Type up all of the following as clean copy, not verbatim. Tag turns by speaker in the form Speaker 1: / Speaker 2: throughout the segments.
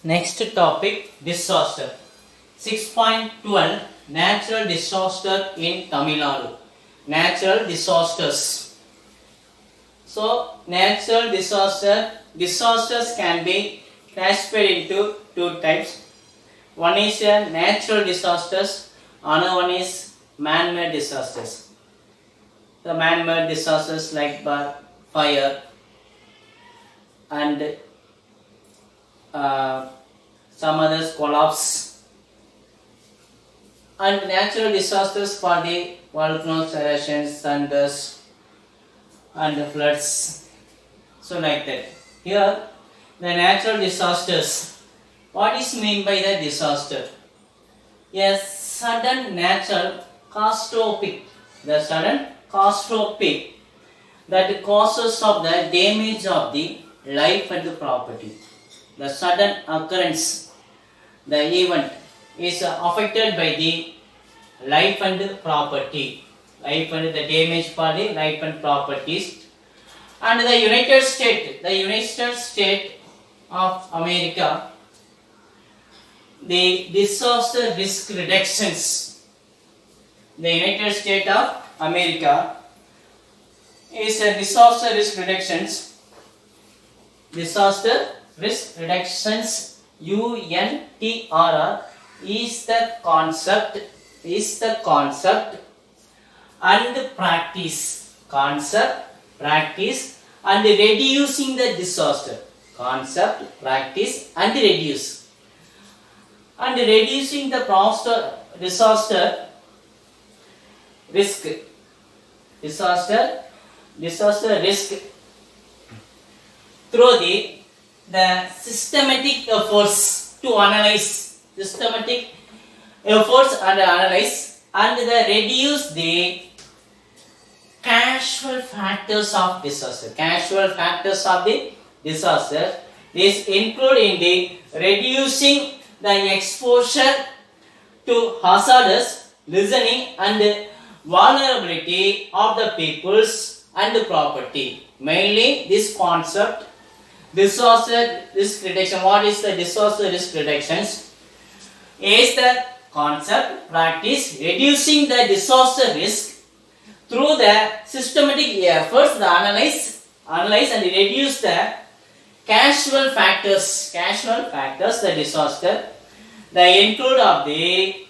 Speaker 1: Next topic, disaster. 6.12, natural disaster in Tamil Nadu. Natural disasters. So, natural disasters can be classified into two types. One is natural disasters, another one is man-made disasters. The man-made disasters like fire and some others collapse, and natural disasters for the volcanoes, eruptions, thunders and floods. So like that. Here the natural disasters. What is meant by the disaster? A sudden natural catastrophe. The sudden catastrophe that causes of the damage of the life and the property. The sudden occurrence, the event is affected by the life and property, life and the damage for the life and properties. And the United States of America, the disaster risk reductions. The United States of America is a disaster risk reductions. Disaster risk reductions, UNTRR, is the concept and practice. Concept, practice and reducing the disaster. Concept, practice and reduce. And reducing the disaster risk. Disaster risk through the systematic efforts to analyze, and the reduce the casual factors of disaster. Casual factors of the disaster. This include in the reducing the exposure to hazardous listening and vulnerability of the peoples and the property. Mainly this concept, disaster risk reduction. What is the disaster risk reductions? Is the concept, practice, reducing the disaster risk through the systematic efforts, the analyze and reduce the casual factors, the disaster. The include of the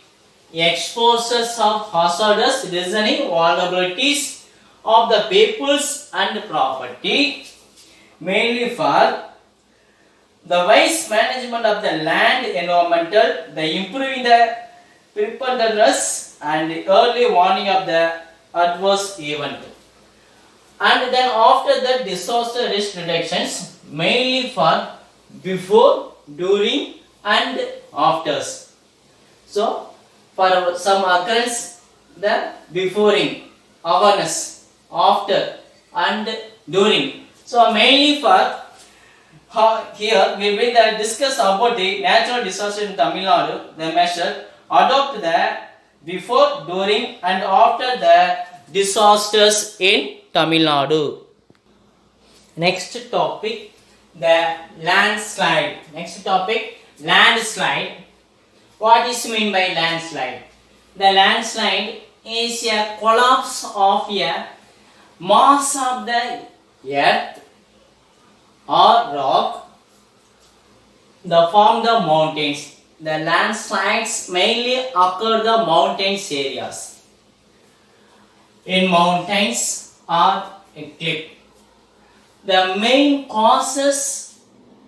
Speaker 1: exposures of hazardous listening, vulnerabilities of the peoples and property, mainly for the wise management of the land environmental, the improving the preparedness and the early warning of the adverse event. And then after the disaster risk reductions, mainly for before, during and afters. So for some occurrence, the beforeing, awareness, after and during. So mainly for here we will discuss about the natural disaster in Tamil Nadu. The measure adopt the before, during and after the disasters in Tamil Nadu. Next topic, the landslide. Landslide. What is mean by landslide? The landslide is a collapse of a mass of the earth or rock that form the mountains. The landslides mainly occur in the mountains areas. In mountains or a cliff. The main causes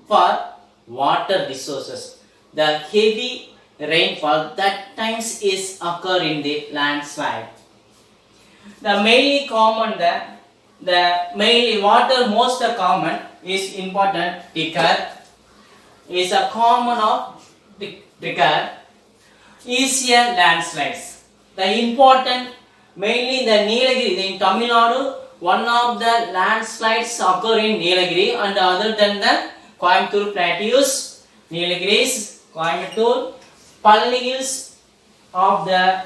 Speaker 1: for water resources. The heavy rainfall that times is occur in the landslide. The mainly common the mainly water most common is important ticker is a common of ticker is a landslides. The important mainly the Nilagiri in Tamil Nadu, one of the landslides occur in Nilagiri and other than the Coimbatore plateaus, Nilagiris, Coimbatore, Palni Hills of the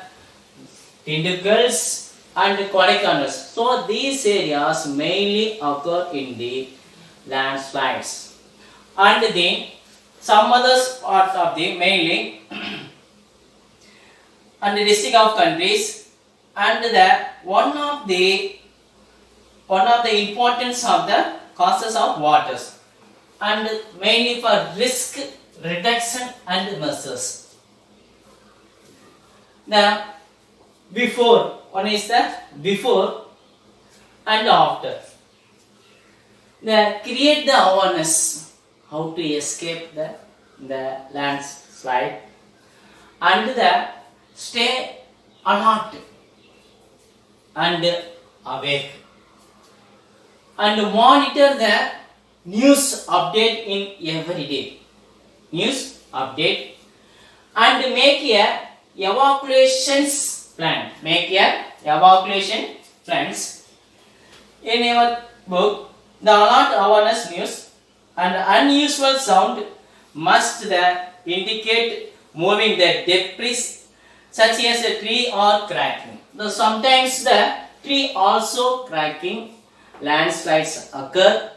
Speaker 1: Tindigals and Kodaikanal. So these areas mainly occur in the landslides. And the some other parts of the mainly and the district of countries, and the one of the importance of the causes of waters, and mainly for risk reduction and measures. The before, one is the before and after. The create the awareness how to escape the landslide, and the stay alert and awake, and monitor the news update in every day. News update, and make a evacuations plan. Make a evacuation plans. In our book, the alert awareness news and unusual sound must indicate moving the debris such as a tree or cracking. Now, sometimes the tree also cracking, landslides occur,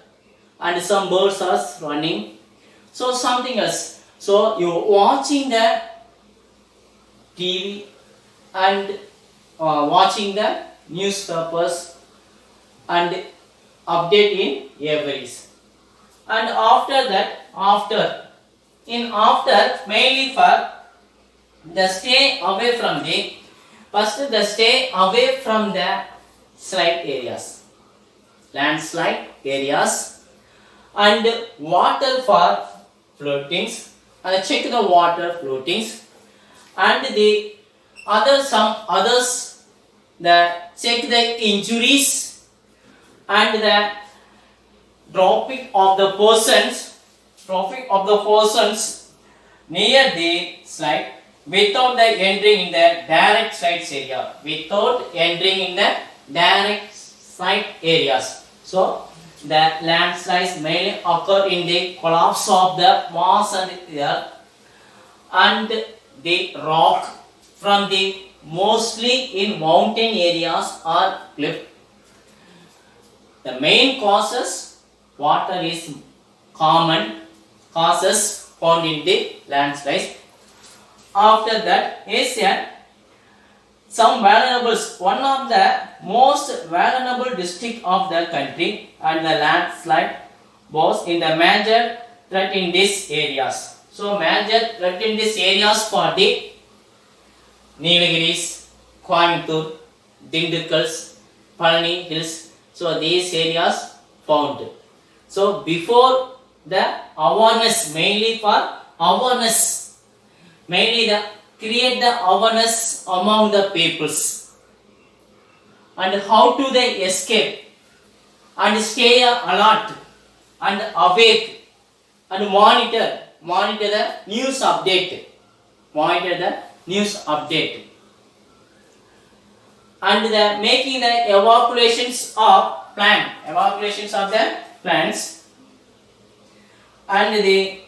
Speaker 1: and some birds are running. So something else. So you watching the TV and watching the newspapers and update in every. And after that, after mainly for the stay away from the first the stay away from the slide areas, landslide areas, and water for floatings, and check the water floatings, and the other some others the check the injuries and the dropping of the persons near the slide without the entering in the direct slides area, without entering in the direct slide areas. So the landslides may occur in the collapse of the mass and earth and the rock from the mostly in mountain areas or cliff. The main causes, water is common causes found in the landslides. After that is some vulnerables. One of the most vulnerable district of the country and the landslide was in the major threat in these areas. So major threat in these areas for the Nilgiris, Coimbatore, Dindukkals, Palani Hills. So these areas found. So before the awareness, mainly for awareness, mainly the create the awareness among the peoples, and how to they escape and stay alert and awake and monitor the news update, and the making the evacuations of the plants, and the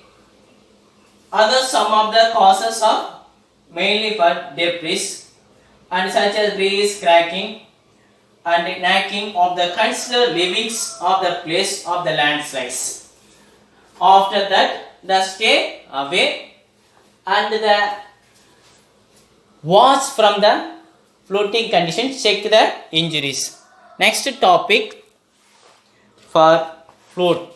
Speaker 1: other some of the causes are mainly for debris and such as trees cracking and knacking of the considered livings of the place of the landslides. After that, the stay away and the watch from the floating condition, check the injuries. Next topic for float.